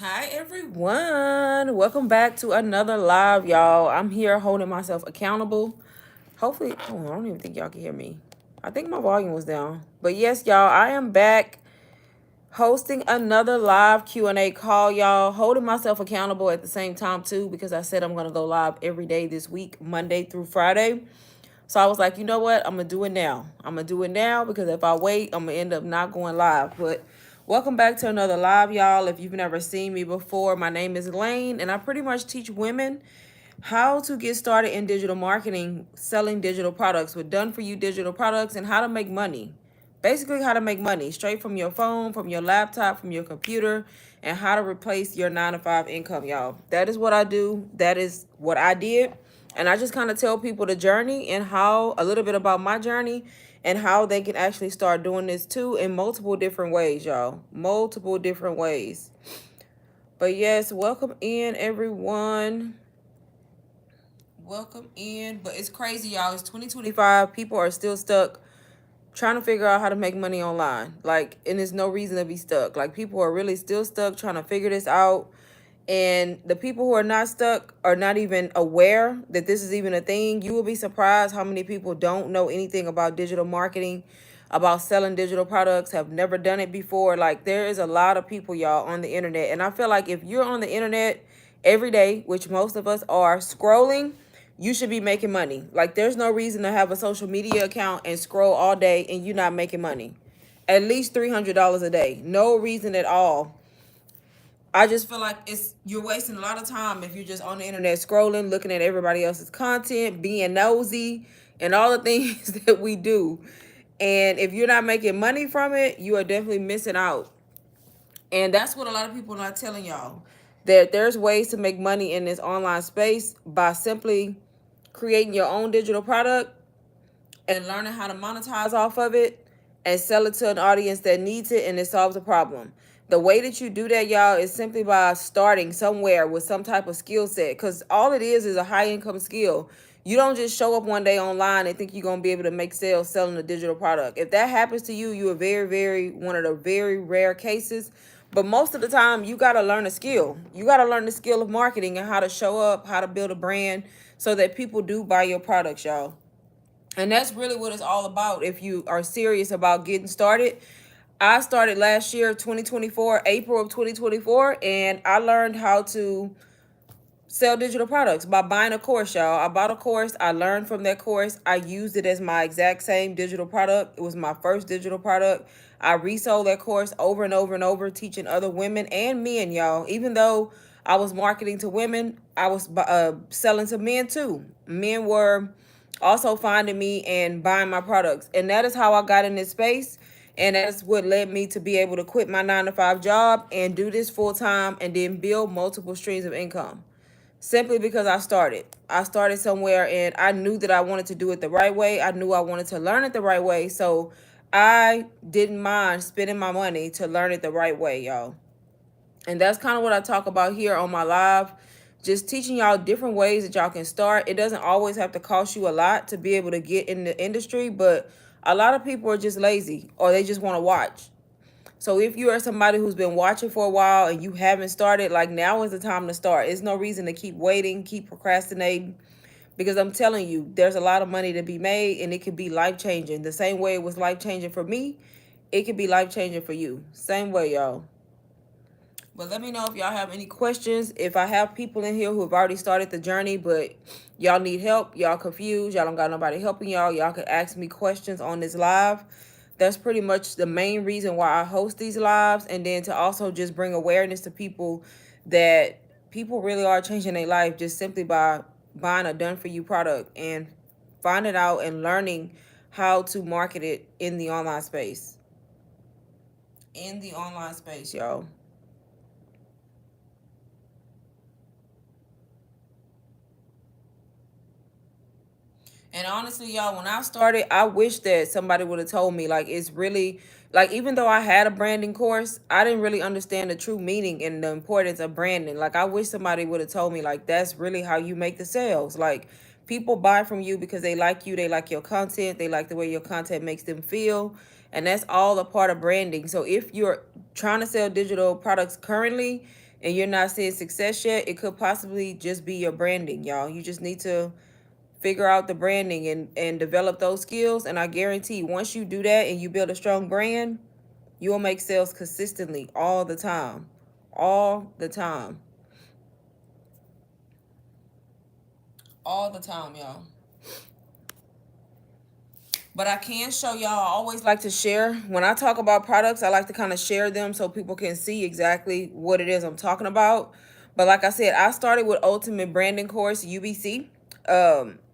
Hi everyone. Welcome back to another live, y'all. I'm here holding myself accountable. Hopefully, I don't even think y'all can hear me. I think my volume was down. But yes, y'all, I am back hosting another live Q&A call, y'all. Holding myself accountable at the same time too because I said I'm going to go live every day this week, Monday through Friday. So I was like, you know what? I'm going to do it now. I'm going to do it now because if I wait, I'm going to end up not going live. But welcome back to another live, y'all. If you've never seen me before, my name is Lane, and I pretty much teach women how to get started in digital marketing, selling digital products with done for you digital products, and how to make money. Basically, how to make money straight from your phone, from your laptop, from your computer, and how to replace your 9 to 5 income, y'all. That is what I do. That is what I did. And I just kind of tell people the journey and how a little bit about my journey and how they can actually start doing this too in multiple different ways, y'all. Multiple different ways. But yes, welcome in, everyone. Welcome in. But it's crazy, y'all. It's 2025. People are still stuck trying to figure out how to make money online. Like, and there's no reason to be stuck. Like, people are really still stuck trying to figure this out. And the people who are not stuck are not even aware that this is even a thing. You will be surprised how many people don't know anything about digital marketing, about selling digital products, have never done it before. Like, there is a lot of people, y'all, on the internet. And I feel like if you're on the internet every day, which most of us are, scrolling, you should be making money. Like, there's no reason to have a social media account and scroll all day and you're not making money. At least $300 a day. No reason at all. I just feel like you're wasting a lot of time if you're just on the internet scrolling, looking at everybody else's content, being nosy, and all the things that we do. And if you're not making money from it, you are definitely missing out. And that's what a lot of people are not telling y'all. That there's ways to make money in this online space by simply creating your own digital product and learning how to monetize off of it and sell it to an audience that needs it and it solves a problem. The way that you do that, y'all, is simply by starting somewhere with some type of skill set, because all it is a high income skill. You don't just show up one day online and think you're going to be able to make sales selling a digital product. If that happens to you, you're very, very, one of the very rare cases. But most of the time, you got to learn a skill. You got to learn the skill of marketing and how to show up, how to build a brand so that people do buy your products, y'all. And that's really what it's all about if you are serious about getting started. I started last year, 2024, April of 2024, and I learned how to sell digital products by buying a course, y'all. I bought a course. I learned from that course. I used it as my exact same digital product. It was my first digital product. I resold that course over and over and over, teaching other women and men, y'all. Even though I was marketing to women, I was selling to men too. Men were also finding me and buying my products. And that is how I got in this space. And that's what led me to be able to quit my 9 to 5 job and do this full time and then build multiple streams of income. Simply because I started. I started somewhere and I knew that I wanted to do it the right way. I knew I wanted to learn it the right way. So I didn't mind spending my money to learn it the right way, y'all. And that's kind of what I talk about here on my live. Just teaching y'all different ways that y'all can start. It doesn't always have to cost you a lot to be able to get in the industry, but a lot of people are just lazy or they just want to watch. So if you are somebody who's been watching for a while and you haven't started, like, now is the time to start. There's no reason to keep waiting, keep procrastinating, because I'm telling you, there's a lot of money to be made and it could be life changing. The same way it was life changing for me, it could be life changing for you. Same way, y'all. But let me know if y'all have any questions. If I have people in here who have already started the journey, but y'all need help, y'all confused, y'all don't got nobody helping y'all can ask me questions on this live. That's pretty much the main reason why I host these lives. And then to also just bring awareness to people that people really are changing their life just simply by buying a done for you product and finding out and learning how to market it in the online space. In the online space, y'all. And honestly, y'all, when I started, I wish that somebody would have told me, like, it's really, like, even though I had a branding course, I didn't really understand the true meaning and the importance of branding. Like, I wish somebody would have told me, like, that's really how you make the sales. Like, people buy from you because they like you, they like your content, they like the way your content makes them feel. And that's all a part of branding. So if you're trying to sell digital products currently, and you're not seeing success yet, it could possibly just be your branding, y'all. You just need to figure out the branding and develop those skills. And I guarantee once you do that and you build a strong brand, you will make sales consistently all the time. All the time. All the time, y'all. But I can show y'all, I always like to share. When I talk about products, I like to kind of share them so people can see exactly what it is I'm talking about. But like I said, I started with Ultimate Branding Course, UBC.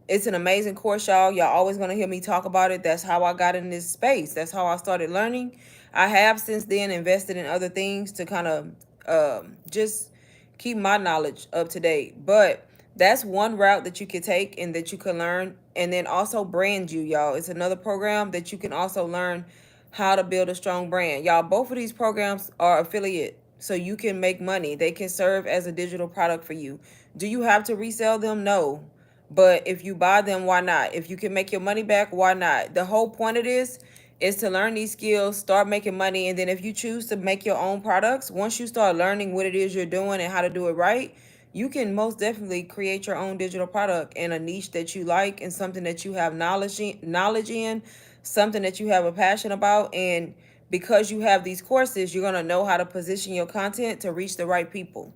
It's an amazing course, y'all. Y'all always going to hear me talk about it. That's how I got in this space. That's how I started learning. I have since then invested in other things to kind of just keep my knowledge up to date. But that's one route that you could take and that you can learn. And then also Brand You, y'all. It's another program that you can also learn how to build a strong brand. Y'all, both of these programs are affiliate, so you can make money. They can serve as a digital product for you. Do you have to resell them? No. But if you buy them, why not? If you can make your money back, why not? The whole point of this is to learn these skills, start making money, and then if you choose to make your own products, once you start learning what it is you're doing and how to do it right, you can most definitely create your own digital product in a niche that you like and something that you have knowledge in, something that you have a passion about. And because you have these courses, you're going to know how to position your content to reach the right people.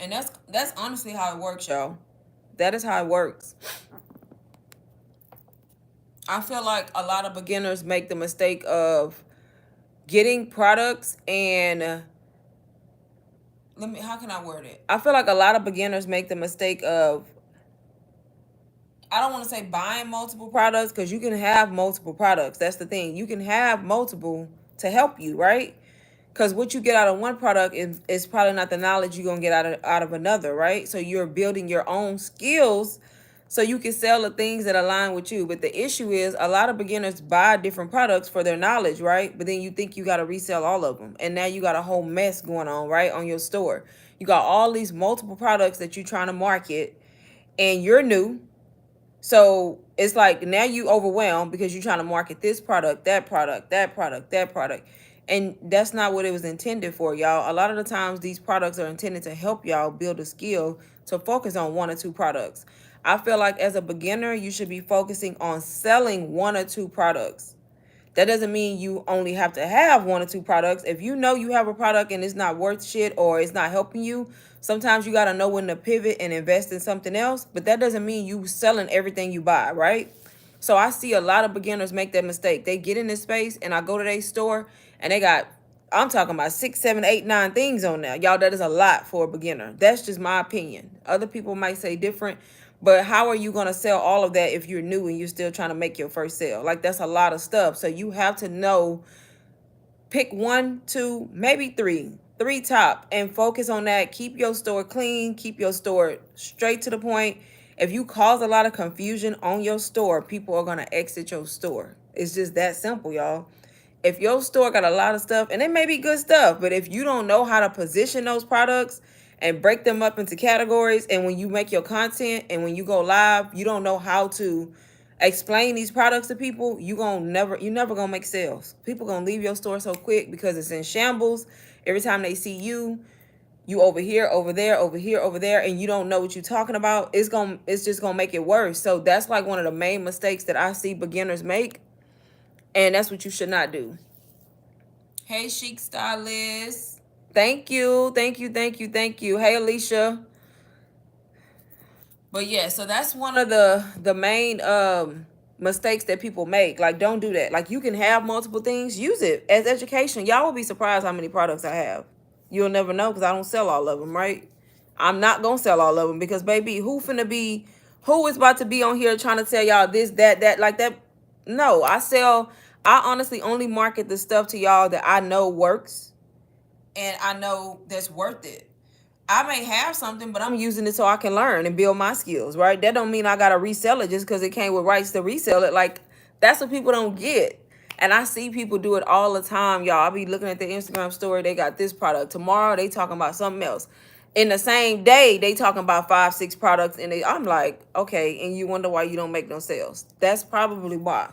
And that's honestly how it works, y'all. That is how it works. I feel like a lot of beginners make the mistake of getting products and how can I word it? I feel like a lot of beginners make the mistake of, I don't want to say buying multiple products, because you can have multiple products. That's the thing. You can have multiple to help you, right? Because what you get out of one product is probably not the knowledge you're going to get out of another, right? So you're building your own skills so you can sell the things that align with you. But the issue is a lot of beginners buy different products for their knowledge, right? But then you think you got to resell all of them. And now you got a whole mess going on, right, on your store. You got all these multiple products that you're trying to market, and you're new. So it's like now you overwhelmed because you're trying to market this product, that product, that product, that product. And that's not what it was intended for, y'all. A lot of the times these products are intended to help y'all build a skill to focus on one or two products. I feel like as a beginner, you should be focusing on selling one or two products. That doesn't mean you only have to have one or two products. If you know you have a product and it's not worth shit or it's not helping you, sometimes you got to know when to pivot and invest in something else. But that doesn't mean you selling everything you buy, right? So I see a lot of beginners make that mistake. They get in this space and I go to their store and they got, I'm talking about 6, 7, 8, 9 things on there. Y'all, that is a lot for a beginner. That's just my opinion. Other people might say different. But how are you going to sell all of that if you're new and you're still trying to make your first sale? Like, that's a lot of stuff. So you have to know, pick 1, 2, maybe 3 top, and focus on that. Keep your store clean. Keep your store straight to the point. If you cause a lot of confusion on your store, people are going to exit your store. It's just that simple, y'all. If your store got a lot of stuff, and it may be good stuff, but if you don't know how to position those products and break them up into categories, and when you make your content and when you go live, you don't know how to explain these products to people, you never gonna make sales. People gonna leave your store so quick because it's in shambles. Every time they see you over here, over there, over here, over there, and you don't know what you're talking about, it's just gonna make it worse. So that's like one of the main mistakes that I see beginners make. And that's what you should not do. Hey, Chic Stylist. Thank you. Thank you. Thank you. Thank you. Hey, Alicia. But yeah, so that's one of the main mistakes that people make. Like, don't do that. Like, you can have multiple things. Use it as education. Y'all will be surprised how many products I have. You'll never know because I don't sell all of them, right? I'm not going to sell all of them because, baby, who is about to be on here trying to tell y'all this, that, like that? No, I honestly only market the stuff to y'all that I know works and I know that's worth it. I may have something, but I'm using it so I can learn and build my skills, right? That don't mean I got to resell it just because it came with rights to resell it. Like, that's what people don't get. And I see people do it all the time, y'all. I be looking at the Instagram story. They got this product. Tomorrow, they talking about something else. In the same day, they talking about 5, 6 products. And I'm like, okay. And you wonder why you don't make no sales. That's probably why.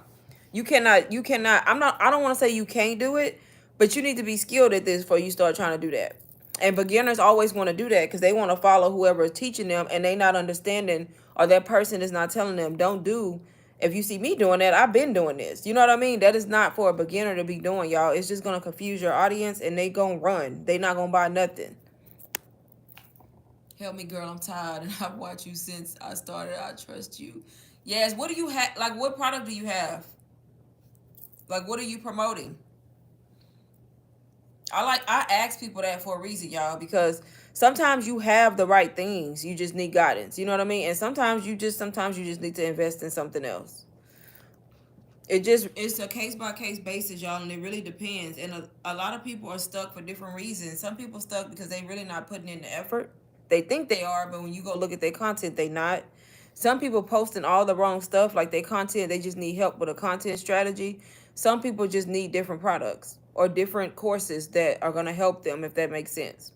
You cannot, I don't want to say you can't do it, but you need to be skilled at this before you start trying to do that. And beginners always want to do that because they want to follow whoever is teaching them, and they not understanding, or that person is not telling them, don't do. If you see me doing that, I've been doing this. You know what I mean? That is not for a beginner to be doing, y'all. It's just gonna confuse your audience, and they gonna run. They not gonna buy nothing. Help me, girl. I'm tired, and I've watched you since I started. I trust you. Yes. What do you have? Like, what product do you have? Like, what are you promoting? I ask people that for a reason, y'all, because sometimes you have the right things, you just need guidance. You know what I mean? And sometimes you just need to invest in something else. It's a case by case basis, y'all, and it really depends. And a lot of people are stuck for different reasons. Some people stuck because they really not putting in the effort. They think they are, but when you go look at their content, they not. Some people posting all the wrong stuff, like their content, they just need help with a content strategy. Some people just need different products or different courses that are gonna help them, if that makes sense.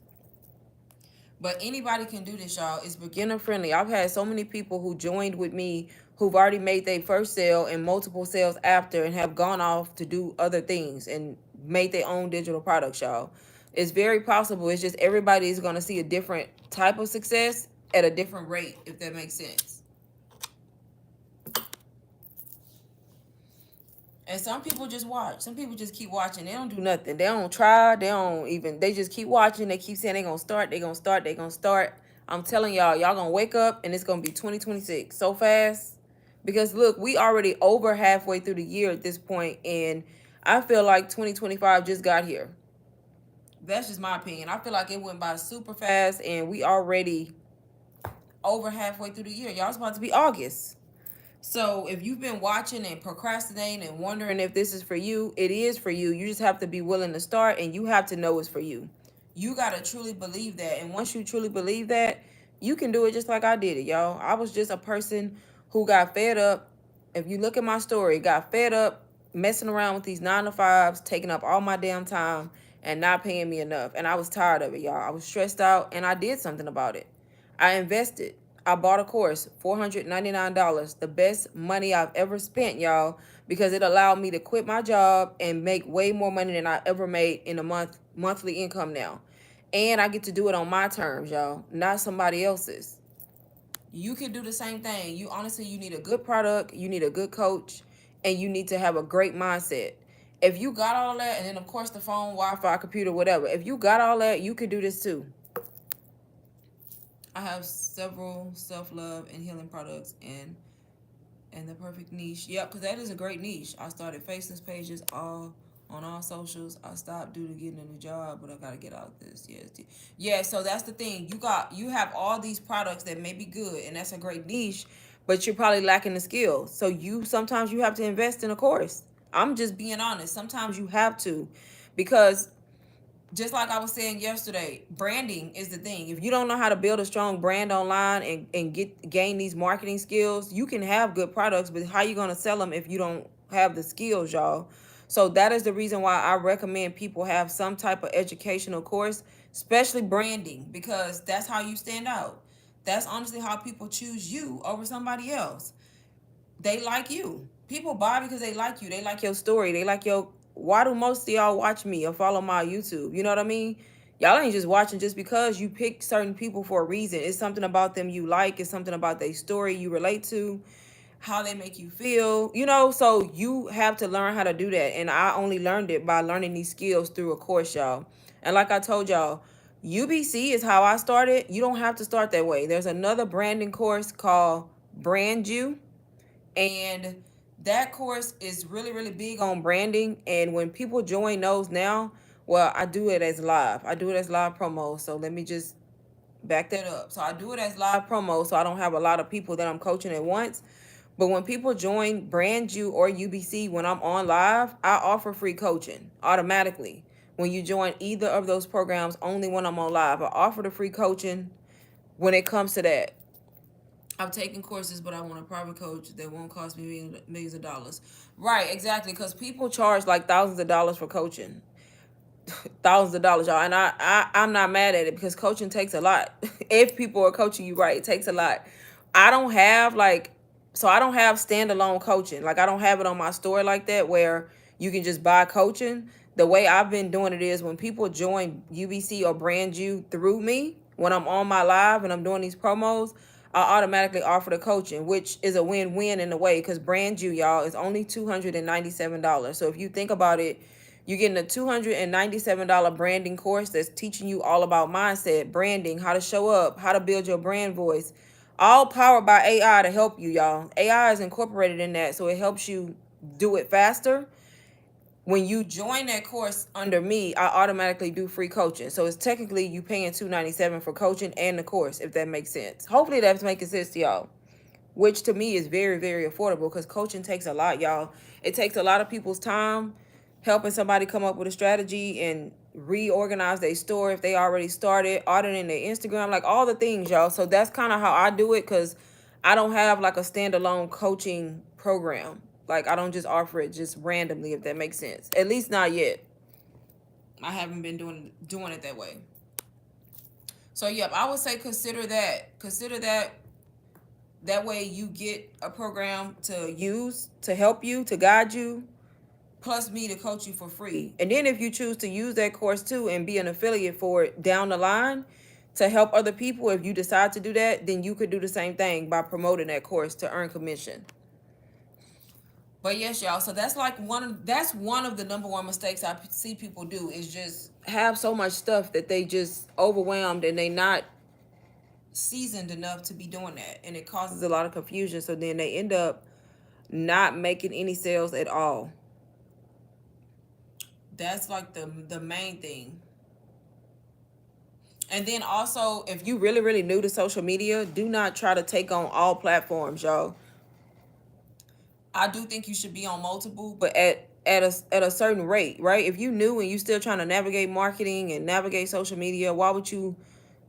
But anybody can do this, y'all. It's beginner friendly. I've had so many people who joined with me who've already made their first sale and multiple sales after, and have gone off to do other things and made their own digital products, y'all. It's very possible. It's just everybody is going to see a different type of success at a different rate, if that makes sense. And some people just watch. Some people just keep watching. They don't do nothing. They don't try. They just keep watching. They keep saying they're going to start. They're going to start. They're going to start. I'm telling y'all going to wake up and it's going to be 2026 so fast. Because look, we already over halfway through the year at this point, and I feel like 2025 just got here. That's just my opinion. I feel like it went by super fast, and we already over halfway through the year. Y'all, it's about to be August. So if you've been watching and procrastinating and wondering if this is for you, it is for you. You just have to be willing to start, and you have to know it's for you. You got to truly believe that. And once you truly believe that, you can do it just like I did it, y'all. I was just a person who got fed up. If you look at my story, got fed up messing around with these 9 to 5s, taking up all my damn time and not paying me enough. And I was tired of it, y'all. I was stressed out, and I did something about it. I invested. I bought a course, $499, the best money I've ever spent, y'all, because it allowed me to quit my job and make way more money than I ever made in a monthly income now. And I get to do it on my terms, y'all, not somebody else's. You can do the same thing. You need a good product, you need a good coach, and you need to have a great mindset. If you got all that, and then of course the phone, Wi-Fi, computer, whatever, if you got all that, you could do this too. I have several self-love and healing products and the perfect niche. Yep, because that is a great niche. I started faceless pages all on all socials. I stopped due to getting a new job, but I gotta get out this. Yes, yeah. So that's the thing. You have all these products that may be good, and that's a great niche, but you're probably lacking the skills. So sometimes you have to invest in a course. I'm just being honest. Sometimes you have to, because just like I was saying yesterday, branding is the thing. If you don't know how to build a strong brand online and gain these marketing skills, you can have good products, but how you going to sell them if you don't have the skills, y'all? So that is the reason why I recommend people have some type of educational course, especially branding, because that's how you stand out. That's honestly how people choose you over somebody else. They like you. People buy because they like you. They like your story. They like your. Why do most of y'all watch me or follow my YouTube? You know what I mean? Y'all ain't just watching just because you pick certain people for a reason. It's something about them you like. It's something about their story you relate to, how they make you feel. So you have to learn how to do that. And I only learned it by learning these skills through a course, y'all. And like I told y'all, UBC is how I started. You don't have to start that way. There's another branding course called Brand You, and that course is really, really big on branding. And when people join those now, well, I do it as live. I do it as live promo. So let me just back that up. So I do it as live promo, so I don't have a lot of people that I'm coaching at once. But when people join Brand You or UBC, when I'm on live, I offer free coaching automatically. When you join either of those programs, only when I'm on live, I offer the free coaching when it comes to that. I've taken courses, but I want a private coach that won't cost me millions of dollars. Right, exactly, because people charge like thousands of dollars for coaching. Thousands of dollars, y'all. And I'm not mad at it, because coaching takes a lot. If people are coaching you right, it takes a lot. I don't have I don't have standalone coaching. Like, I don't have it on my store like that where you can just buy coaching. the way I've been doing it is when people join UBC or brand you through me, when I'm on my live and I'm doing these promos, I automatically offer the coaching, which is a win-win in a way, because brand you, y'all, is only $297. So if you think about it, you're getting a $297 branding course that's teaching you all about mindset, branding, how to show up, how to build your brand voice, all powered by AI to help you, y'all. AI is incorporated in that, so it helps you do it faster. When you join that course under me, I automatically do free coaching. So it's technically you paying $297 for coaching and the course, if that makes sense. Hopefully that's making sense to y'all, which to me is very, very affordable, because coaching takes a lot, y'all. It takes a lot of people's time helping somebody come up with a strategy and reorganize their store if they already started, auditing their Instagram, like all the things, y'all. So that's kind of how I do it, because I don't have like a standalone coaching program. Like I don't just offer it just randomly, if that makes sense. At least not yet. I haven't been doing it that way. So yep, I would say consider that. Consider that. That way you get a program to use, to help you, to guide you, plus me to coach you for free. And then if you choose to use that course too and be an affiliate for it down the line to help other people, if you decide to do that, then you could do the same thing by promoting that course to earn commission. But yes, y'all, so that's like one of the number one mistakes I see people do, is just have so much stuff that they just overwhelmed and they not seasoned enough to be doing that, and it causes a lot of confusion. So then they end up not making any sales at all. That's like the main thing. And then also, if you really, really new to social media, do not try to take on all platforms, y'all. I do think you should be on multiple, but at a certain rate, right? If you new and you still trying to navigate marketing and navigate social media, why would you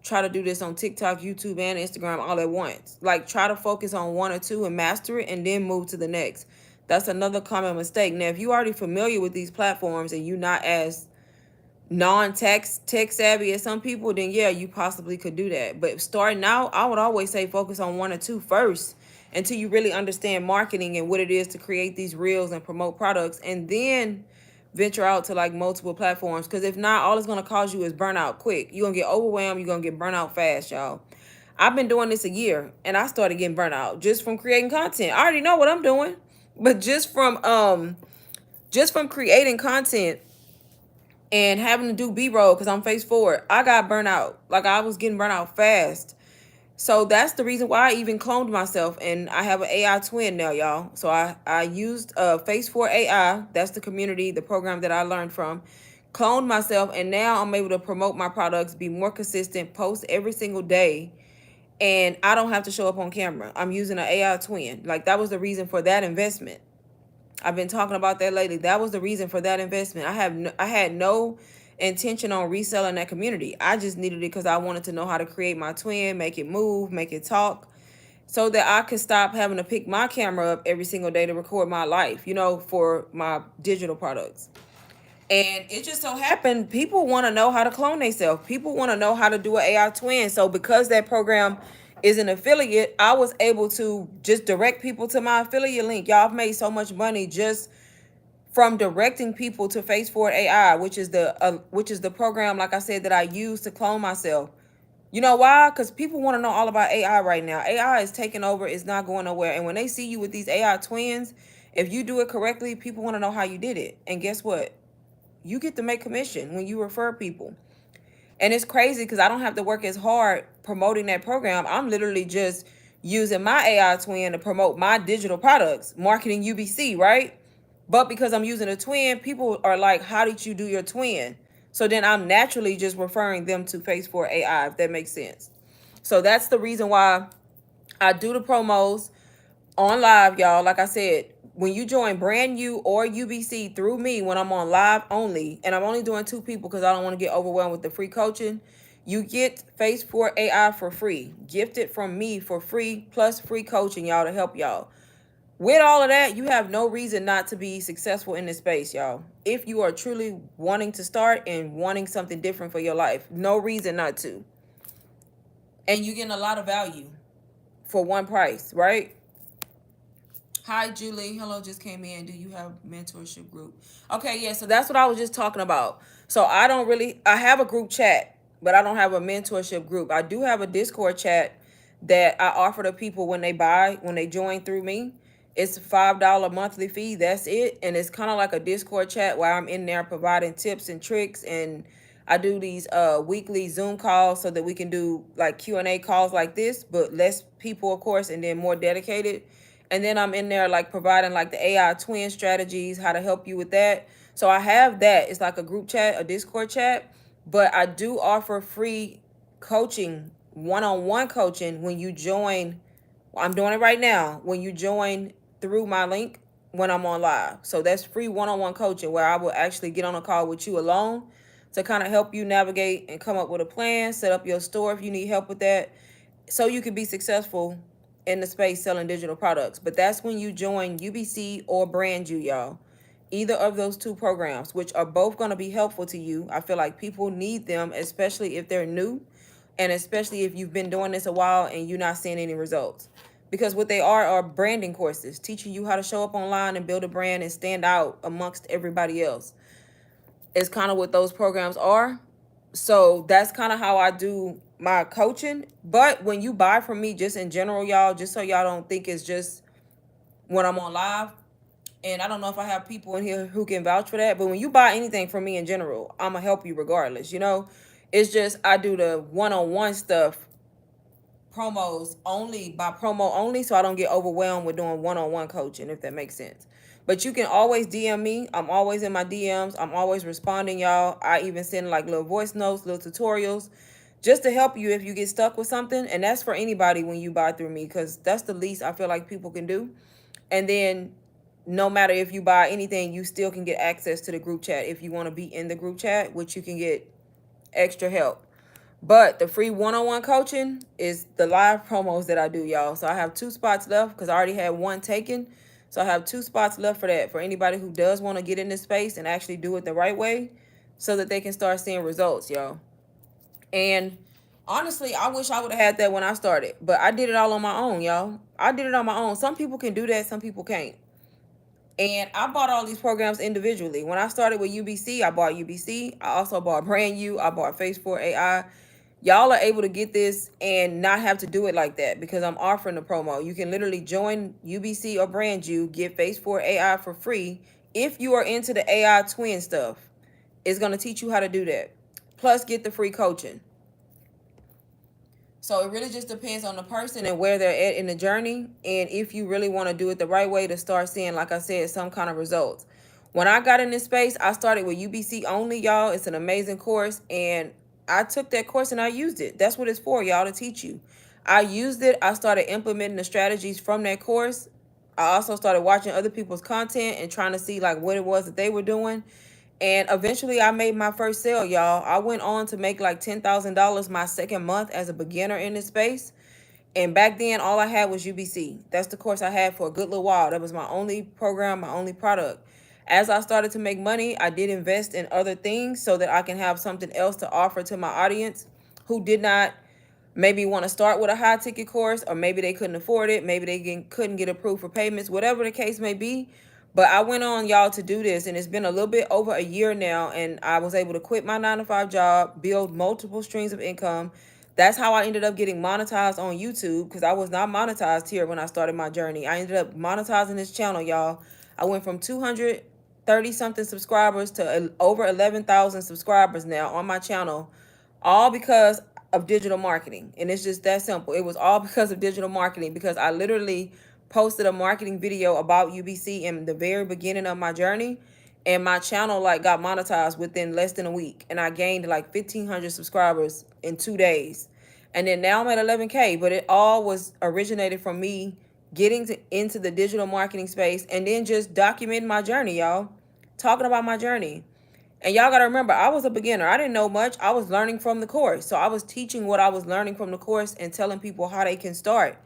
try to do this on TikTok, YouTube, and Instagram all at once? Like, try to focus on one or two and master it, and then move to the next. That's another common mistake. Now, if you already familiar with these platforms and you not as tech savvy as some people, then yeah, you possibly could do that. But starting out, I would always say focus on one or two first, until you really understand marketing and what it is to create these reels and promote products, and then venture out to like multiple platforms. Because if not, all it's going to cause you is burnout quick. You're going to get overwhelmed. You're going to get burnt out fast, y'all. I've been doing this a year and I started getting burnt out just from creating content. I already know what I'm doing, but just from creating content and having to do B-roll because I'm face forward, I got burnt out. Like, I was getting burnt out fast. So that's the reason why I even cloned myself, and I have an AI twin now, y'all. So I used Face for AI. That's the community, the program that I learned from. Cloned myself, and now I'm able to promote my products, be more consistent, post every single day, and I don't have to show up on camera. I'm using an AI twin. Like, that was the reason for that investment. I've been talking about that lately. That was the reason for that investment. I had no intention on reselling that community. I just needed it because I wanted to know how to create my twin, make it move, make it talk, so that I could stop having to pick my camera up every single day to record my life, for my digital products. And it just so happened people want to know how to clone themselves. People want to know how to do an AI twin. So because that program is an affiliate, I was able to just direct people to my affiliate link. Y'all, have made so much money just from directing people to Face Forward AI, which is the program, like I said, that I use to clone myself. You know why? Because people want to know all about AI right now. AI is taking over. It's not going nowhere. And when they see you with these AI twins, if you do it correctly, people want to know how you did it. And guess what? You get to make commission when you refer people. And it's crazy because I don't have to work as hard promoting that program. I'm literally just using my AI twin to promote my digital products, marketing UBC, right? But because I'm using a twin, people are like, how did you do your twin? So then I'm naturally just referring them to Face for AI, if that makes sense. So that's the reason why I do the promos on live, y'all. Like I said, when you join brand new or UBC through me, when I'm on live only, and I'm only doing 2 people because I don't want to get overwhelmed with the free coaching, you get Face for AI for free, gifted from me for free, plus free coaching, y'all, to help y'all. With all of that, you have no reason not to be successful in this space, y'all. If you are truly wanting to start and wanting something different for your life, no reason not to. And you're getting a lot of value for one price, right? Hi, Julie. Hello, just came in. Do you have mentorship group? Okay, yeah. So that's what I was just talking about. So I have a group chat, but I don't have a mentorship group. I do have a Discord chat that I offer to people when they join through me. It's a $5 monthly fee. That's it. And it's kind of like a Discord chat where I'm in there providing tips and tricks, and I do these weekly Zoom calls so that we can do like Q&A calls like this, but less people, of course, and then more dedicated. And then I'm in there like providing like the AI twin strategies, how to help you with that. So I have that. It's like a group chat, a Discord chat, but I do offer free coaching, one-on-one coaching when you join. I'm doing it right now. When you join through my link when I'm on live. So that's free one-on-one coaching where I will actually get on a call with you alone to kind of help you navigate and come up with a plan, set up your store if you need help with that, so you can be successful in the space selling digital products. But that's when you join UBC or Brand You, y'all. Either of those two programs, which are both going to be helpful to you. I feel like people need them, especially if they're new, and especially if you've been doing this a while and you're not seeing any results. Because what they are branding courses, teaching you how to show up online and build a brand and stand out amongst everybody else. Is kind of what those programs are. So that's kind of how I do my coaching. But when you buy from me, just in general, y'all, just so y'all don't think it's just when I'm on live, and I don't know if I have people in here who can vouch for that, but when you buy anything from me in general, I'm gonna help you regardless, you know? It's just I do the one-on-one stuff, promos only, by promo only, so I don't get overwhelmed with doing one-on-one coaching, if that makes sense. But you can always DM me. I'm always in my DMs. I'm always responding, y'all. I even send like little voice notes, little tutorials, just to help you if you get stuck with something. And that's for anybody when you buy through me, because that's the least I feel like people can do. And then no matter if you buy anything, you still can get access to the group chat if you want to be in the group chat, which you can get extra help. But the free one-on-one coaching is the live promos that I do, y'all. So I have 2 spots left because I already had one taken. So I have 2 spots left for that, for anybody who does want to get in this space and actually do it the right way so that they can start seeing results, y'all. And honestly, I wish I would have had that when I started, but I did it all on my own, y'all. I did it on my own. Some people can do that, some people can't. And I bought all these programs individually. When I started with UBC, I bought UBC. I also bought Brand You. I bought Phase 4 AI. Y'all are able to get this and not have to do it like that because I'm offering the promo. You can literally join UBC or Brand You, get Phase 4 AI for free if you are into the AI twin stuff. It's going to teach you how to do that. Plus, get the free coaching. So it really just depends on the person and where they're at in the journey, and if you really want to do it the right way to start seeing, like I said, some kind of results. When I got in this space, I started with UBC only, y'all. It's an amazing course, and I took that course and I used it. That's what it's for, y'all, to teach you. I used it. I started implementing the strategies from that course. I also started watching other people's content and trying to see like what it was that they were doing. And eventually I made my first sale, y'all. I went on to make like $10,000 my second month as a beginner in this space. And back then, all I had was UBC. That's the course I had for a good little while. That was my only program, my only product. As I started to make money, I did invest in other things so that I can have something else to offer to my audience who did not maybe want to start with a high ticket course, or maybe they couldn't afford it. Maybe they couldn't get approved for payments, whatever the case may be. But I went on, y'all, to do this, and it's been a little bit over a year now, and I was able to quit my 9-to-5 job, build multiple streams of income. That's how I ended up getting monetized on YouTube, because I was not monetized here when I started my journey. I ended up monetizing this channel, y'all. I went from 230 something subscribers to over 11,000 subscribers now on my channel, all because of digital marketing. And it's just that simple. It was all because of digital marketing, because I literally posted a marketing video about UBC in the very beginning of my journey, and my channel like got monetized within less than a week, and I gained like 1,500 subscribers in 2 days. And then now I'm at 11K, but it all was originated from me getting into the digital marketing space and then just documenting my journey, y'all, talking about my journey. And y'all got to remember, I was a beginner. I didn't know much. I was learning from the course. So I was teaching what I was learning from the course and telling people how they can start.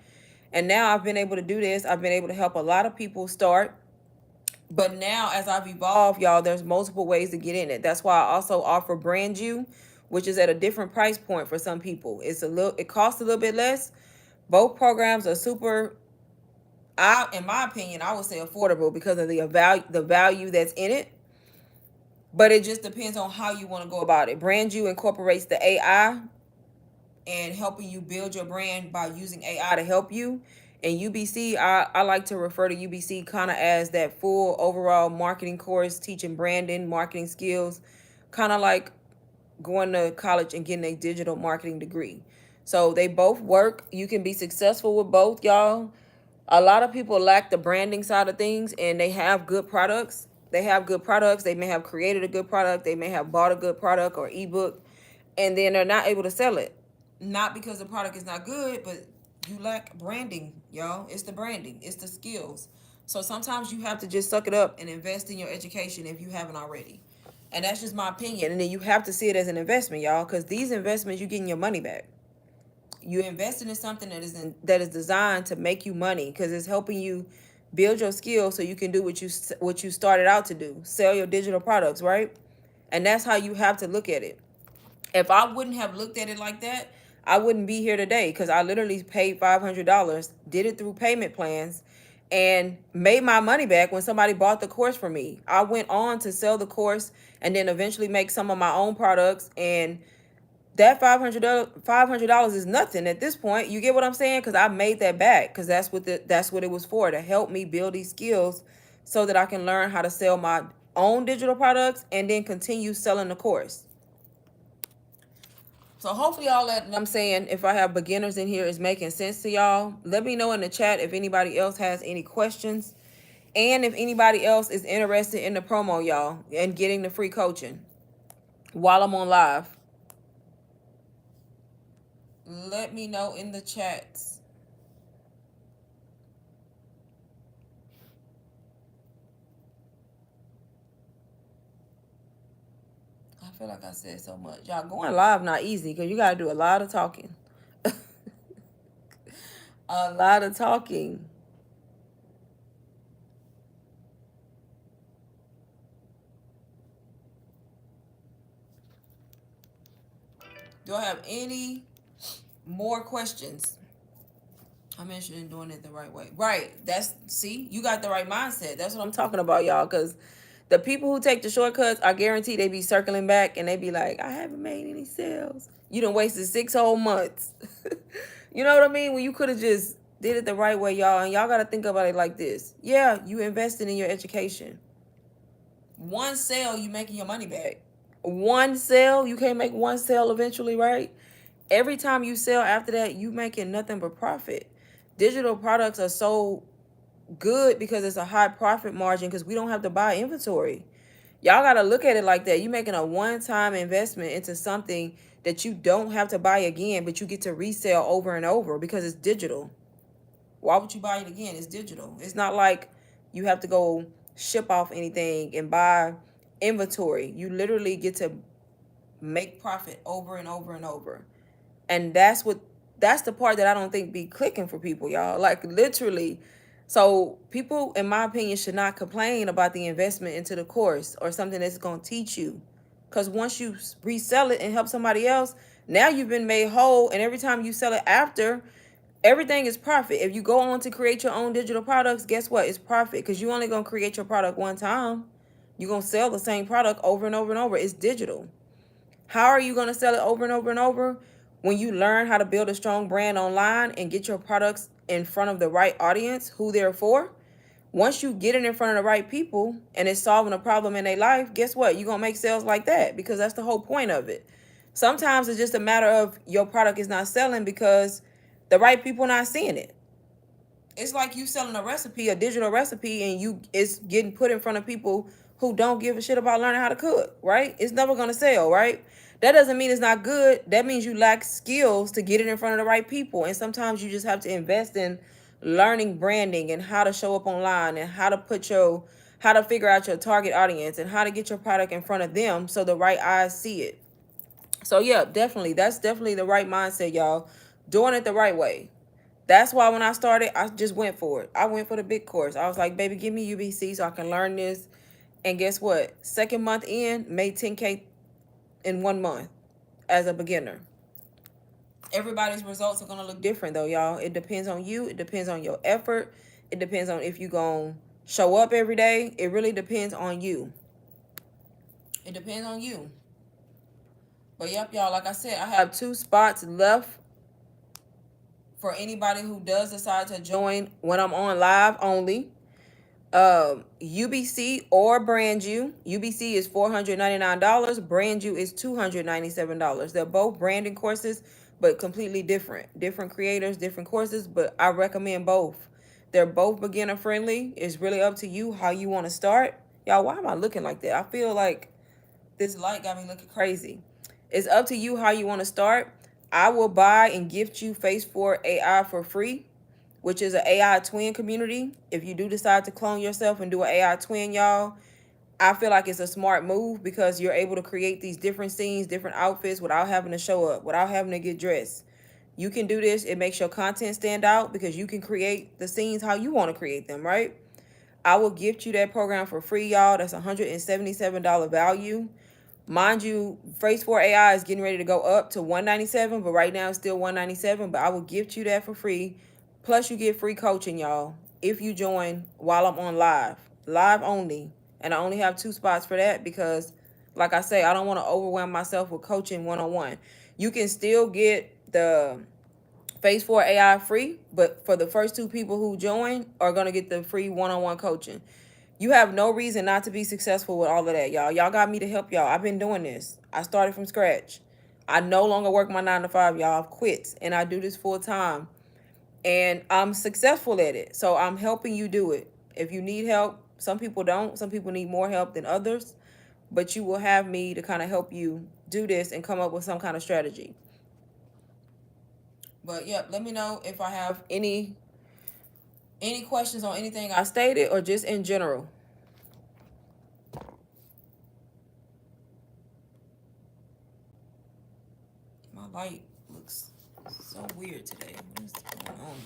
And now I've been able to do this. I've been able to help a lot of people start. But now as I've evolved, y'all, there's multiple ways to get in it. That's why I also offer Brand You, which is at a different price point for some people. It costs a little bit less. Both programs are super In my opinion, I would say affordable because of the value that's in it. But it just depends on how you want to go about it. Brand You incorporates the AI and helping you build your brand by using AI to help you. And UBC, I like to refer to UBC kind of as that full overall marketing course, teaching branding, marketing skills, kind of like going to college and getting a digital marketing degree. So they both work. You can be successful with both, y'all. A lot of people lack the branding side of things, and they have good products. They have good products. They may have created a good product. They may have bought a good product or ebook, and then they're not able to sell it. Not because the product is not good, but you lack branding, y'all. It's the branding, it's the skills. So sometimes you have to just suck it up and invest in your education if you haven't already. And that's just my opinion. And then you have to see it as an investment, y'all, because these investments, you're getting your money back. You invested in something that is designed to make you money because it's helping you build your skills so you can do what you started out to do, sell your digital products, right? And that's how you have to look at it. If I wouldn't have looked at it like that, I wouldn't be here today because I literally paid $500, did it through payment plans, and made my money back when somebody bought the course from me. I went on to sell the course and then eventually make some of my own products, and that $500 is nothing at this point. You get what I'm saying? Because I made that back because that's what it was for, to help me build these skills so that I can learn how to sell my own digital products and then continue selling the course. So hopefully all that I'm saying, if I have beginners in here, is making sense to y'all. Let me know in the chat if anybody else has any questions. And if anybody else is interested in the promo, y'all, and getting the free coaching while I'm on live. Let me know in the chats. I feel like I said so much. Y'all, going live not easy because you got to do a lot of talking. A lot of talking. Do I have any more questions? I'm interested in doing it the right way. Right. See, you got the right mindset. That's what I'm talking about, y'all. Because the people who take the shortcuts, I guarantee they be circling back and they be like, I haven't made any sales. You done wasted 6 whole months. You know what I mean? When you could have just did it the right way, y'all. And y'all got to think about it like this. Yeah, you invested in your education. One sale, you making your money back. One sale, you can't make one sale eventually, right? Every time you sell after that, you making nothing but profit. Digital products are so good because it's a high profit margin because we don't have to buy inventory. Y'all got to look at it like that. You making a one-time investment into something that you don't have to buy again, but you get to resell over and over because it's digital. Why would you buy it again? It's digital. It's not like you have to go ship off anything and buy inventory. You literally get to make profit over and over and over. And that's the part that I don't think be clicking for people, y'all. Like literally. So people, in my opinion, should not complain about the investment into the course or something that's going to teach you. Because once you resell it and help somebody else, now you've been made whole. And every time you sell it after, everything is profit. If you go on to create your own digital products, guess what? It's profit because you only going to create your product one time. You're going to sell the same product over and over and over. It's digital. How are you going to sell it over and over and over? When you learn how to build a strong brand online and get your products in front of the right audience, who they're for. Once you get it in front of the right people and it's solving a problem in their life, guess what? You're going to make sales like that because that's the whole point of it. Sometimes it's just a matter of your product is not selling because the right people not seeing it. It's like you selling a recipe, a digital recipe, and it's getting put in front of people who don't give a shit about learning how to cook, right? It's never going to sell, right? That doesn't mean it's not good. That means you lack skills to get it in front of the right people. And sometimes you just have to invest in learning branding and how to show up online and how to figure out your target audience and how to get your product in front of them so the right eyes see it. So yeah, definitely. That's definitely the right mindset, y'all. Doing it the right way. That's why when I started, I just went for it. I went for the big course. I was like, baby, give me UBC so I can learn this. And guess what? Second month in, made 10K in 1 month as a beginner. Everybody's results are going to look different though, y'all. It depends on you. It depends on your effort. It depends on if you gonna show up every day. It really depends on you. It depends on you. But yep, y'all, like I said, I have 2 spots left for anybody who does decide to join when I'm on live only. UBC or Brand You. UBC is $499. Brand You is $297. They're both branding courses, but completely different. Different creators, different courses, but I recommend both. They're both beginner friendly. It's really up to you how you want to start. Y'all, why am I looking like that? I feel like this light got me looking crazy. It's up to you how you want to start. I will buy and gift you Phase 4 AI for free, which is an AI twin community. If you do decide to clone yourself and do an AI twin, y'all, I feel like it's a smart move because you're able to create these different scenes, different outfits without having to show up, without having to get dressed. You can do this. It makes your content stand out because you can create the scenes how you want to create them, right? I will gift you that program for free, y'all. That's $177 value. Mind you, Phase 4 AI is getting ready to go up to $197, but right now it's still $197. But I will gift you that for free. Plus, you get free coaching, y'all, if you join while I'm on live only. And I only have 2 spots for that because, like I say, I don't want to overwhelm myself with coaching one-on-one. You can still get the Phase 4 AI free, but for the first 2 people who join are going to get the free one-on-one coaching. You have no reason not to be successful with all of that, y'all. Y'all got me to help y'all. I've been doing this. I started from scratch. I no longer work my 9 to 5, y'all. I've quit, and I do this full time, and I'm successful at it. So I'm helping you do it. If you need help, some people don't. Some people need more help than others, but you will have me to kind of help you do this and come up with some kind of strategy. But yep, let me know if I have any questions on anything I stated or just in general. My light looks so weird today. What is going on?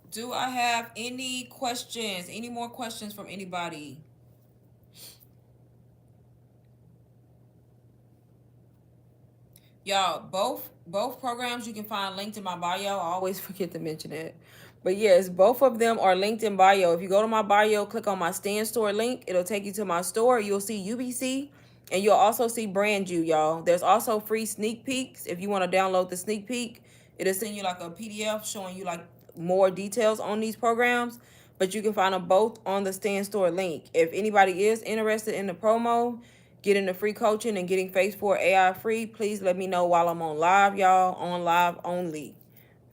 Do I have any questions? Any more questions from anybody? Y'all, both programs you can find linked in my bio. I always forget to mention it. But yes, both of them are linked in bio. If you go to my bio, click on my Stand Store link, it'll take you to my store. You'll see UBC and you'll also see Brand You, y'all. There's also free sneak peeks. If you want to download the sneak peek, it'll send you like a PDF showing you like more details on these programs. But you can find them both on the Stand Store link. If anybody is interested in the promo, getting the free coaching and getting Phase 4 AI free, please let me know while I'm on live, y'all. On live only.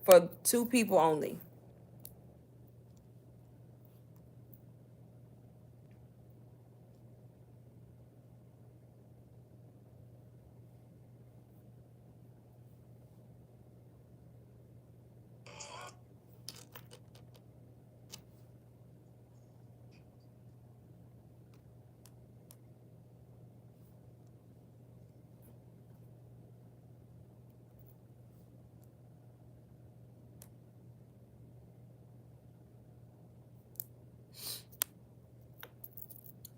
For 2 people only.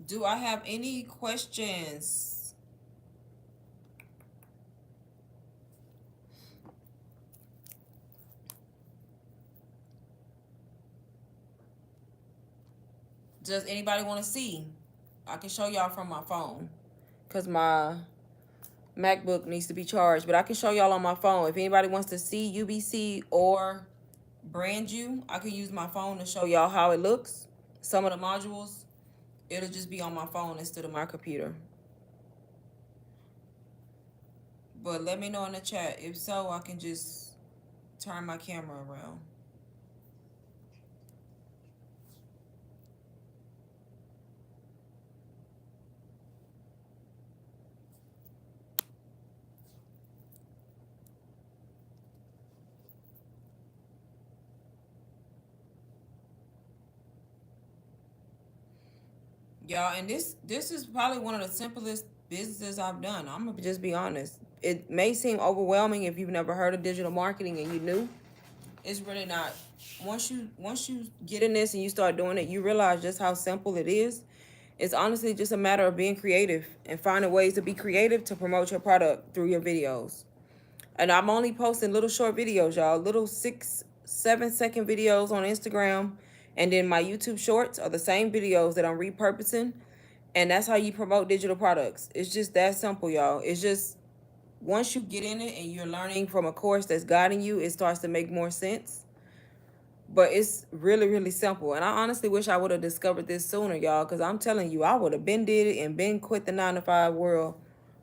Do I have any questions? Does anybody want to see? I can show y'all from my phone. Because my MacBook needs to be charged. But I can show y'all on my phone. If anybody wants to see UBC or Brand You, I can use my phone to show y'all how it looks. Some of the modules, it'll just be on my phone instead of my computer. But let me know in the chat. If so, I can just turn my camera around. y'all. And this is probably one of the simplest businesses I've done. I'm gonna just be honest. It may seem overwhelming if you've never heard of digital marketing and you knew. It's really not. Once you get in this and you start doing it, you realize just how simple it is. It's honestly just a matter of being creative and finding ways to be creative to promote your product through your videos. And I'm only posting little short videos, y'all, little 6, 7 second videos on Instagram. And then my YouTube shorts are the same videos that I'm repurposing. And that's how you promote digital products. It's just that simple, y'all. It's just once you get in it and you're learning from a course that's guiding you, it starts to make more sense. But it's really, really simple. And I honestly wish I would have discovered this sooner, y'all, because I'm telling you, I would have been did it and been quit the 9 to 5 world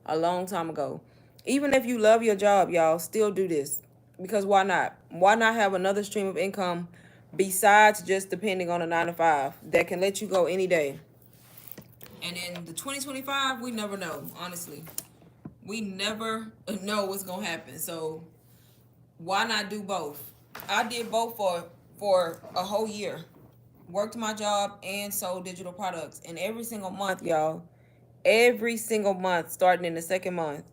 a long time ago. Even if you love your job, y'all, still do this. Because why not? Why not have another stream of income besides just depending on a 9 to 5 that can let you go any day? And in the 2025, we never know, honestly. We never know what's going to happen. So why not do both? I did both for a whole year. Worked my job and sold digital products. And every single month, y'all, every single month, starting in the second month,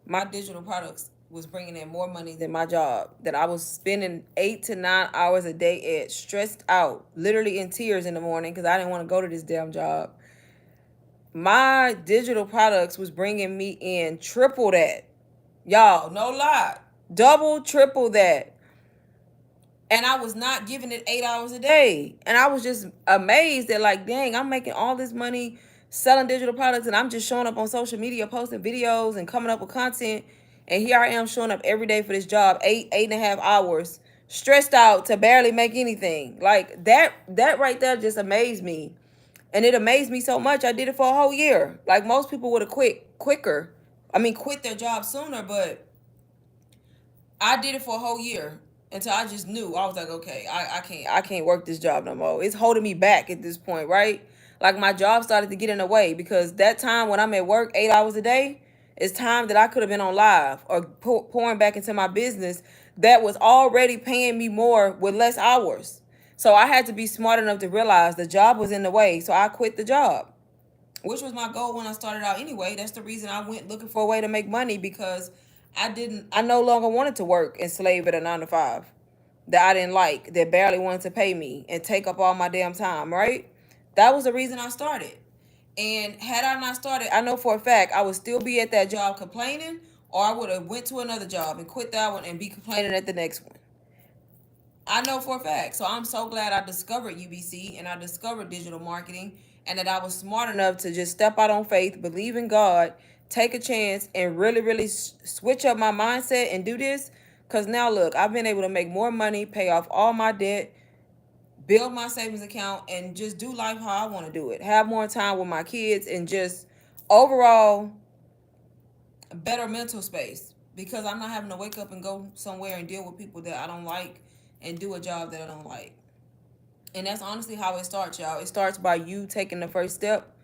my digital products was bringing in more money than my job that I was spending 8 to 9 hours a day at, stressed out, literally in tears in the morning because I didn't want to go to this damn job. My digital products was bringing me in triple that. Y'all, no lie. Double, triple that. And I was not giving it 8 hours a day. And I was just amazed that, like, dang, I'm making all this money selling digital products and I'm just showing up on social media, posting videos and coming up with content. And here I am showing up every day for this job, 8.5 hours, stressed out to barely make anything. Like that right there just amazed me. And it amazed me so much I did it for a whole year. Like most people would have quit quicker. I mean quit their job sooner, but I did it for a whole year until I just knew. I was like, okay, I can't work this job no more. It's holding me back at this point, right? Like my job started to get in the way because that time when I'm at work 8 hours a day is time that I could have been on live or pouring back into my business that was already paying me more with less hours. So I had to be smart enough to realize the job was in the way. So I quit the job, which was my goal when I started out anyway. That's the reason I went looking for a way to make money because I no longer wanted to work and slave at a 9 to 5 that I didn't like, that barely wanted to pay me and take up all my damn time, right? That was the reason I started. And had I not started, I know for a fact I would still be at that job complaining, or I would have went to another job and quit that one and be complaining at the next one. I know for a fact. So I'm so glad I discovered UBC and I discovered digital marketing and that I was smart enough to just step out on faith, believe in God, take a chance, and really, really switch up my mindset and do this. Because now, look, I've been able to make more money, pay off all my debt, build my savings account, and just do life how I want to do it. Have more time with my kids and just overall better mental space because I'm not having to wake up and go somewhere and deal with people that I don't like and do a job that I don't like. And that's honestly how it starts, y'all. It starts by you taking the first step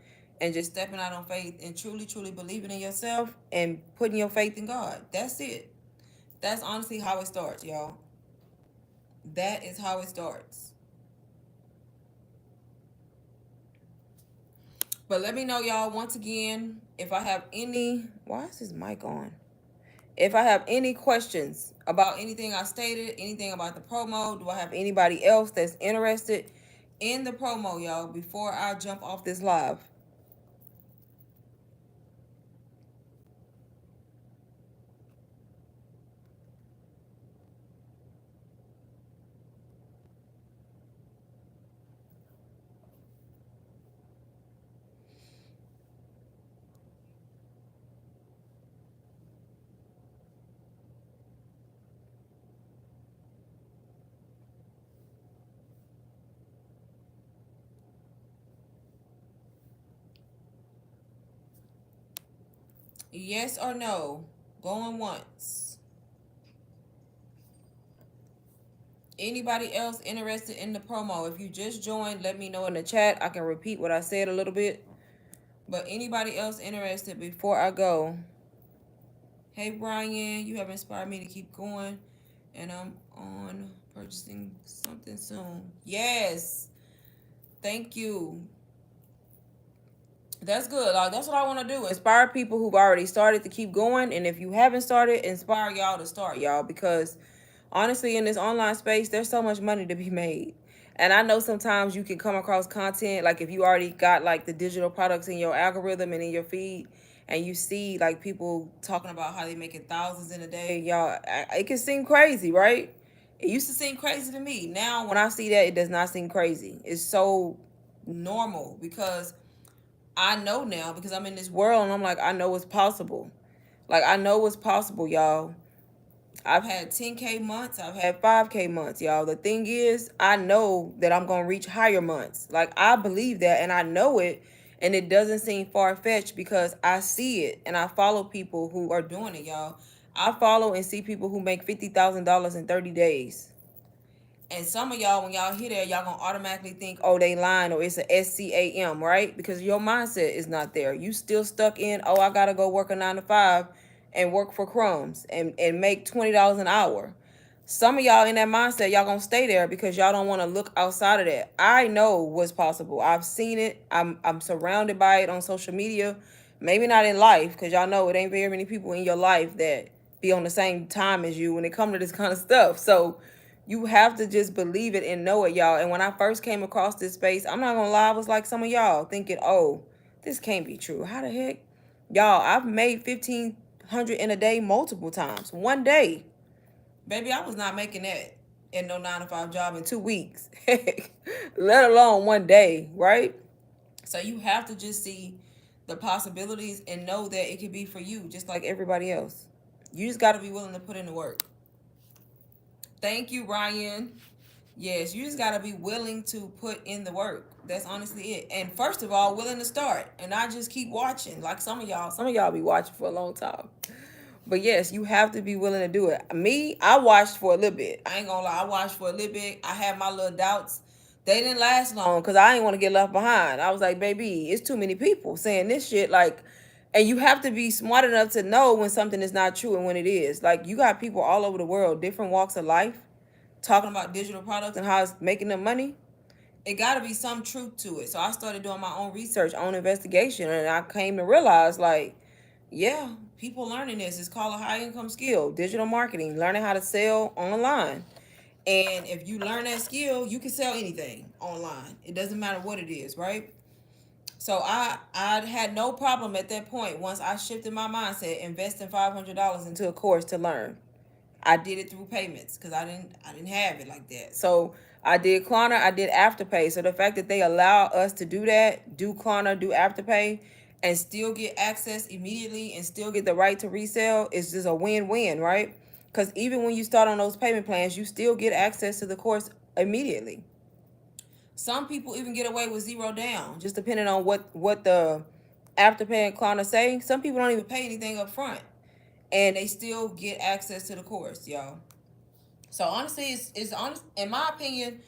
and just stepping out on faith and truly, truly believing in yourself and putting your faith in God. That's it. That's honestly how it starts, y'all. That is how it starts. But let me know, y'all, once again, if I have any. Why is this mic on? If I have any questions about anything I stated, anything about the promo, do I have anybody else that's interested in the promo, y'all, before I jump off this live? Yes or no? Going once. Anybody else interested in the promo? If you just joined, let me know in the chat. I can repeat what I said a little bit. But anybody else interested before I go? Hey, Brian, you have inspired me to keep going. And I'm on purchasing something soon. Yes. Thank you. That's good. Like, that's what I want to do. Inspire people who've already started to keep going. And if you haven't started, inspire y'all to start, y'all. Because honestly, in this online space, there's so much money to be made. And I know sometimes you can come across content, like if you already got like the digital products in your algorithm and in your feed, and you see like people talking about how they making thousands in a day, y'all, it can seem crazy, right? It used to seem crazy to me. Now, when I see that, it does not seem crazy. It's so normal because I know now, because I'm in this world and I'm like, I know what's possible. Like, I know what's possible, y'all. I've had 10K months, I've had 5K months, y'all. The thing is, I know that I'm going to reach higher months. Like, I believe that and I know it. And it doesn't seem far fetched because I see it and I follow people who are doing it, y'all. I follow and see people who make $50,000 in 30 days. And some of y'all, when y'all hear that, y'all gonna automatically think, oh, they lying or it's a SCAM, right? Because your mindset is not there. You still stuck in, oh, I gotta go work a 9 to 5 and work for crumbs and make $20 an hour. Some of y'all in that mindset, y'all gonna stay there because y'all don't want to look outside of that. I know what's possible. I've seen it. I'm surrounded by it on social media. Maybe not in life, because y'all know it ain't very many people in your life that be on the same time as you when it come to this kind of stuff. So you have to just believe it and know it, y'all. And when I first came across this space, I'm not gonna lie, I was like some of y'all thinking, oh, this can't be true. How the heck? Y'all, I've made 1,500 in a day multiple times. One day. Baby, I was not making that in no 9 to 5 job in 2 weeks. Let alone one day, right? So you have to just see the possibilities and know that it could be for you, just like everybody else. You just got to be willing to put in the work. Thank you, Ryan. Yes, you just got to be willing to put in the work. That's honestly it. And first of all, willing to start and not just keep watching. Like some of y'all be watching for a long time. But yes, you have to be willing to do it. Me, I watched for a little bit. I ain't gonna lie, I watched for a little bit. I had my little doubts. They didn't last long because I didn't want to get left behind. I was like, baby, it's too many people saying this shit. Like, and you have to be smart enough to know when something is not true and when it is. Like, you got people all over the world, different walks of life, talking about digital products and how it's making them money. It got to be some truth to it. So I started doing my own research, own investigation, and I came to realize, like, yeah, people learning this. It's called a high income skill, digital marketing, learning how to sell online. And if you learn that skill, you can sell anything online. It doesn't matter what it is, right? So I had no problem at that point once I shifted my mindset, investing $500 into a course to learn. I did it through payments because I didn't have it like that. So I did Klarna, I did Afterpay. So the fact that they allow us to do that, do Klarna, do Afterpay, and still get access immediately and still get the right to resell is just a win-win, right? Because even when you start on those payment plans, you still get access to the course immediately. Some people even get away with zero down, just depending on what the Afterpay and Klarna say. Some people don't even pay anything up front, and they still get access to the course, y'all. So honestly, it's honest in my opinion,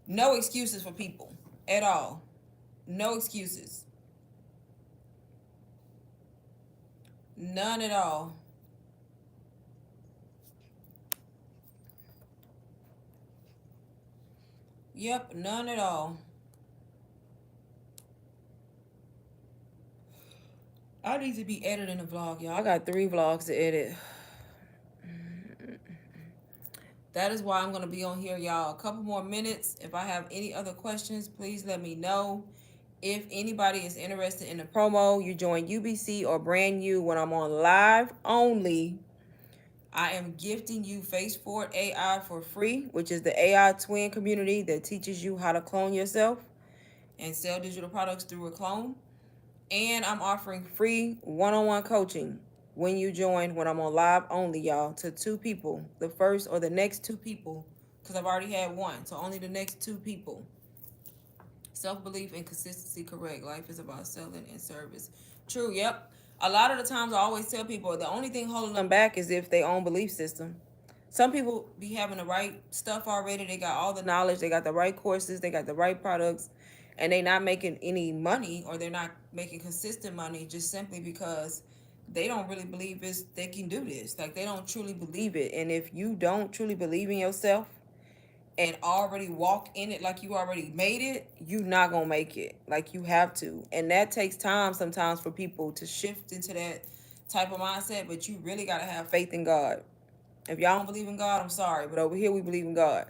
no excuses for people at all. No excuses. None at all. Yep, none at all. I need to be editing a vlog, y'all. I got 3 vlogs to edit. That is why I'm going to be on here, y'all. A couple more minutes. If I have any other questions, please let me know. If anybody is interested in the promo, you join UBC or brand new when I'm on live only. I am gifting you FaceFort AI for free, which is the AI twin community that teaches you how to clone yourself and sell digital products through a clone. And I'm offering free one-on-one coaching when you join when I'm on live only, y'all, to 2 people. The first or the next 2 people, because I've already had 1. So only the next 2 people. Self-belief and consistency, correct. Life is about selling and service. True, yep. A lot of the times I always tell people the only thing holding them back is if they own belief system. Some people be having the right stuff already. They got all the knowledge. They got the right courses. They got the right products. And they not making any money, or they're not making consistent money, just simply because they don't really believe they can do this. Like, they don't truly believe it. And if you don't truly believe in yourself and already walk in it like you already made it, you not gonna make it. Like, you have to. And that takes time sometimes for people to shift into that type of mindset, but you really gotta have faith in God. If y'all don't believe in God, I'm sorry, but over here we believe in God.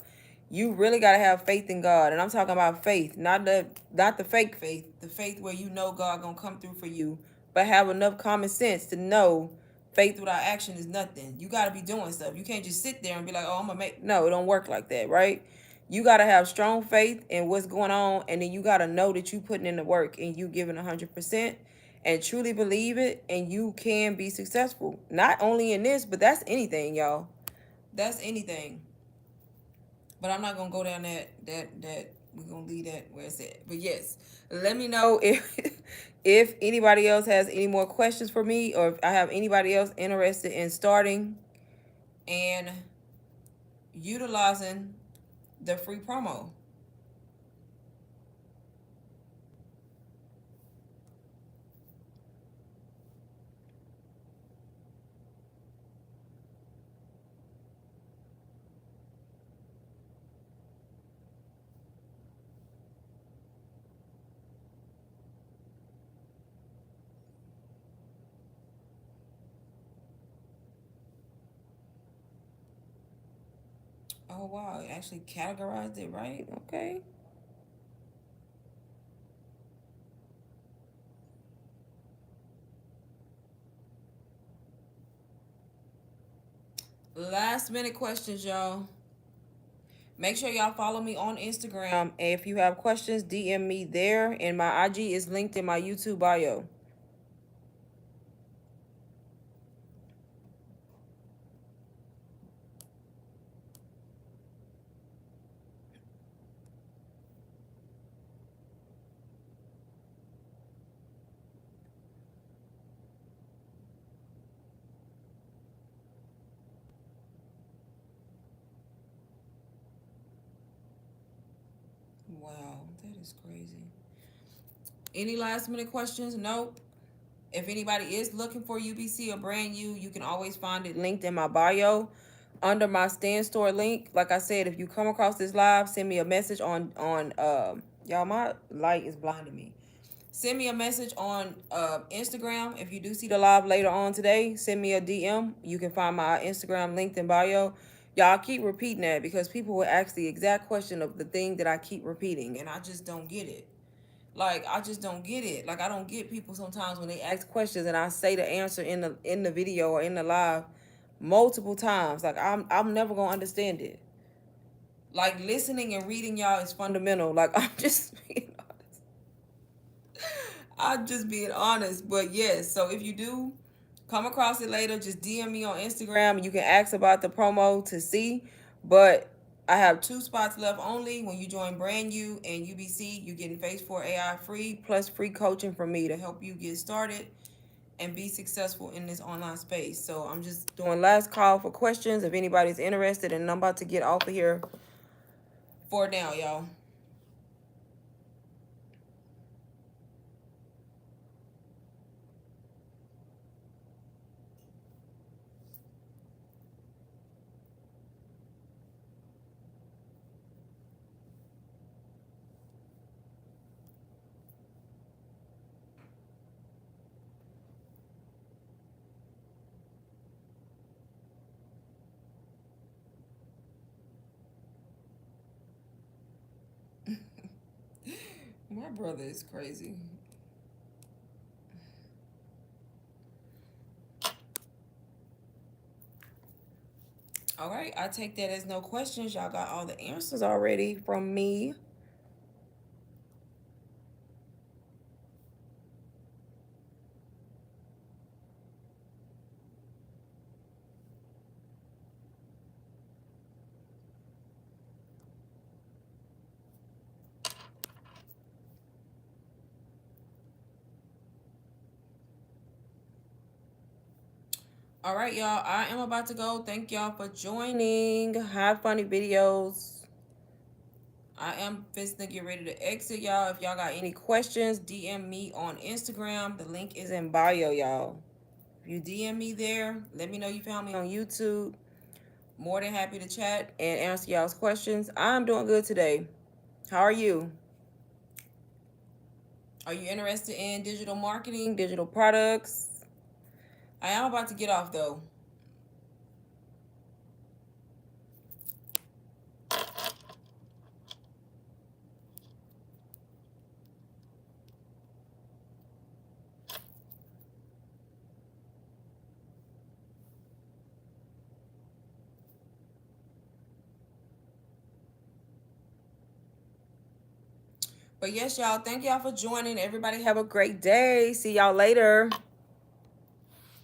You really gotta have faith in God. And I'm talking about faith, not the fake faith, the faith where you know God gonna come through for you, but have enough common sense to know faith without action is nothing. You gotta be doing stuff. You can't just sit there and be like, oh, I'm gonna make, no, it don't work like that, right? You gotta have strong faith in what's going on, and then you gotta know that you putting in the work and you giving 100% and truly believe it, and you can be successful. Not only in this, but that's anything, y'all. That's anything. But I'm not gonna go down that we're gonna leave that where it's at. But yes, let me know if if anybody else has any more questions for me, or if I have anybody else interested in starting and utilizing the free promo. Oh wow, it actually categorized it right. Okay. Last minute questions, y'all. Make sure y'all follow me on Instagram. And if you have questions, DM me there. And my IG is linked in my YouTube bio. Wow, that is crazy. Any last minute questions? Nope. If anybody is looking for UBC or brand new, you can always find it linked in my bio under my stand store link. Like I said, if you come across this live, send me a message on y'all, my light is blinding me. Send me a message on Instagram. If you do see the live later on today, send me a DM. You can find my Instagram linked in bio. Y'all keep repeating that because people will ask the exact question of the thing that I keep repeating, and I just don't get it. Like, I just don't get it. Like, I don't get people sometimes when they ask questions and I say the answer in the video or in the live multiple times. Like, I'm never gonna understand it. Like, listening and reading y'all is fundamental. Like, I'm just being honest. I'm just being honest. But yes, so if you do come across it later, just DM me on Instagram. You can ask about the promo to see. But I have 2 spots left only. When you join brand new and UBC, you getting Phase 4 AI free, plus free coaching from me to help you get started and be successful in this online space. So I'm just doing last call for questions if anybody's interested, and I'm about to get off of here for now, y'all. My brother is crazy. All right, I take that as no questions. Y'all got all the answers already from me. All right, y'all. I am about to go. Thank y'all for joining. Have funny videos. I am fixing to get ready to exit, y'all. If y'all got any questions, DM me on Instagram. The link is in bio, y'all. If you DM me there, let me know you found me on YouTube. More than happy to chat and answer y'all's questions. I'm doing good today. How are you? Are you interested in digital marketing, digital products? I am about to get off though. But yes, y'all, thank y'all for joining. Everybody have a great day. See y'all later.